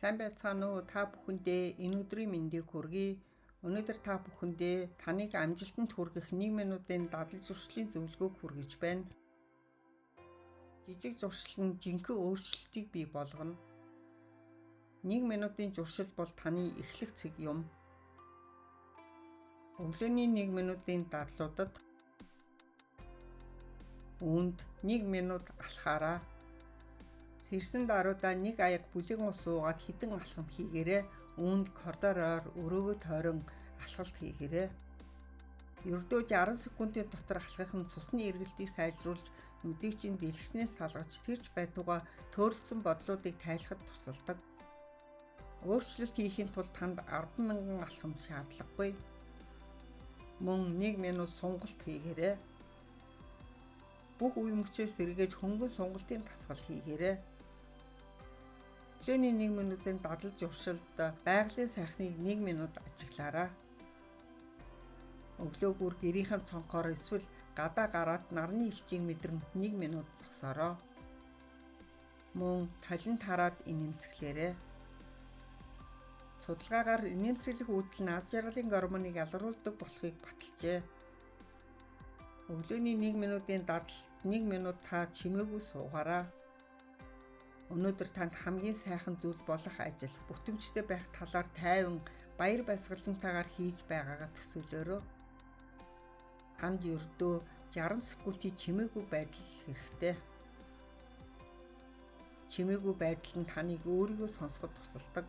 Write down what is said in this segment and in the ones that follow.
Сайн байцгаана уу? Та бүхэндээ энэ өдрийн мэндийг хүргэе. Өнөөдөр та бүхэндээ таныг амжилтанд хүргэх 1 минутын дадал зуршлын зөвлөгөөг хүргэж байна. Жижиг зуршил нь жинхэнэ өөрчлөлтийг бий болгоно. 1 минутын зуршил бол таны эхлэх цэг юм. Өглөөний 1 минутын дадлуудад үүнд 1 минут алхаарай. Сэрсэн даруйдаа нэг аяга бүлэгэн ус уугаад хідэн алхам хийгээрэй. Үүнд коридороор өрөөгөө тойрон алхалт хийгээрэй. Ердөө 60 секундын дотор алхах нь цусны эргэлтийг сайжруулж, нүдийг чинь дэлгэснээс салгаж тэрч байтугай төрөлцсөн бодлуудыг тайлахад тусалдаг. Өөрчлөлт хийхин тулд танд 10,000 алхам шаардлагагүй. Мөн 1 минут сунгалт хийгээрэй. Бүх үе мөчөөс сэргээж хөнгөн сунгалтын тасгал хийгээрэй. Өглөөний 1 минутын дадал зуршилд байгалийн сайхныг 1 минут ажиглаарай. Өглөөгөр гэрийнхэн цонхоор эсвэл гадаа гараад нарны элчийг мэдрэн 1 минут зогсоорой. Мөн талент хараад инээмсэглээрэй. Судалгаагаар инээмсэглэх үүдэл нь аз жаргалын гормоныг ялгаруулдаг болохыг баталжээ. Өглөөний 1 минутын дадал 1 минут та чимээгүй суугаарай. Өнөөдөр танд хамгийн сайхан зүйл болох ажил, бүтэмжтэй байх талаар тайван, баяр баясгалантайгаар хийж байгаагаа төсөөлөөрэй. Танд ердөө 60 секундын чимээгүй байдал хэрэгтэй. Чимээгүй байдал нь таныг өөрийгөө сонсоход тусалдаг.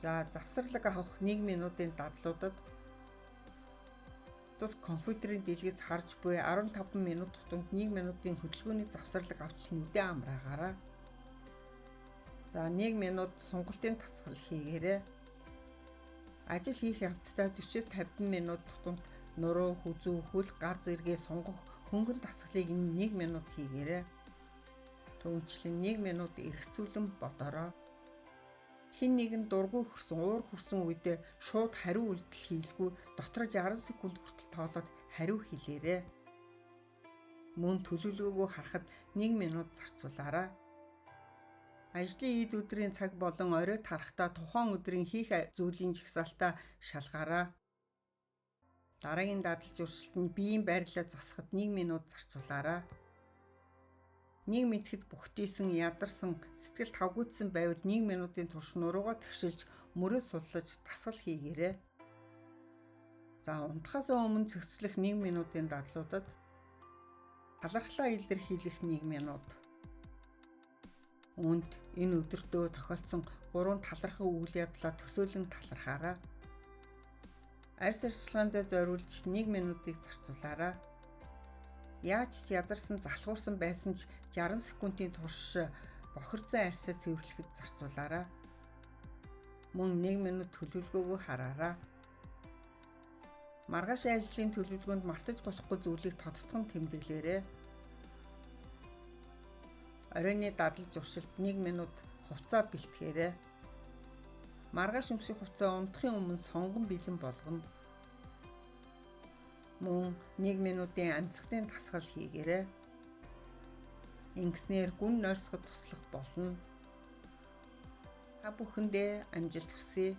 За, завсарлаг авах 1 минутын дадлуудад тус компьютерийн дэлгэц харж буй 15 минут тутамд 1 минутын хөдөлгөөний завсарлаг авч нүдээ амраагаарай. За, 1 минут сунгалтын тасгал хийгээрэй. Ажил хийх явцдаа 40-50 минут тутамд нуруу, хүзүү, хөл, гар зэрэгээ сунгах хөнгөн тасгалыг 1 минут хийгээрэй. Түүнчлэн 1 минут эргэцүүлэн бодорой. Хэн нэгэн дургүй хөрсөн, уур хүрсэн үедээ шууд хариу үйлдэл хийлгүй дотроо 60 секунд хүртэл тоолоод хариу хэлээрэй. Мөн төлөвлөгөөгөө харахад 1 минут зарцуулаарай. Ажлын эд өдрийн цаг болон орой тарахтаа тухайн өдрийн хийх зүйлийн жагсаалтаа шалгаарай. Дараагийн дадал зуршилд нь биеийн байрлалаа засахад 1 минут зарцуулаарай. Нэг мэдэхэд бүхтийсэн, ядарсан, сэтгэл тавгүйдсэн байвал 1 минутын турш нуруугаа тэгшилж, мөрөө суллаж, дасгал хийгээрэй. За, унтахаас өмнө цэгцлэх 1 минутын дадлуудад талархлаа илэрхийлэх 1 минут. Үүнд энэ өдөртөө тохиолдсон 3 талархах үйл явдлаа төсөөлөн талархаарай. Арьс арчилгаанд зориулж 1 минутыг зарцуулаарай. Яаж ч ядарсан, залхуурсан байсан ч 60 секундын турш бохирдсан арьсаа цэвэрлэхэд зарцуулаарай. Мөн 1 минут төлөвлөгөөгөө хараарай. Маргааш ажлын төлөвлөгөөнд мартаж болохгүй зүйлийг тодтгон тэмдэглээрэй. Оройны дадал зуршилд 1 минут хувцас бэлтгээрэй. Маргааш өмсөх хувцас унтахын өмнө сонгон бэлэн болгоно. Мөн 1 минутын амьсгалын тасгал хийгээрэй. Ингэснээр гүн нойрсоход туслах болно. Та бүхэндээ амжилт хүсье.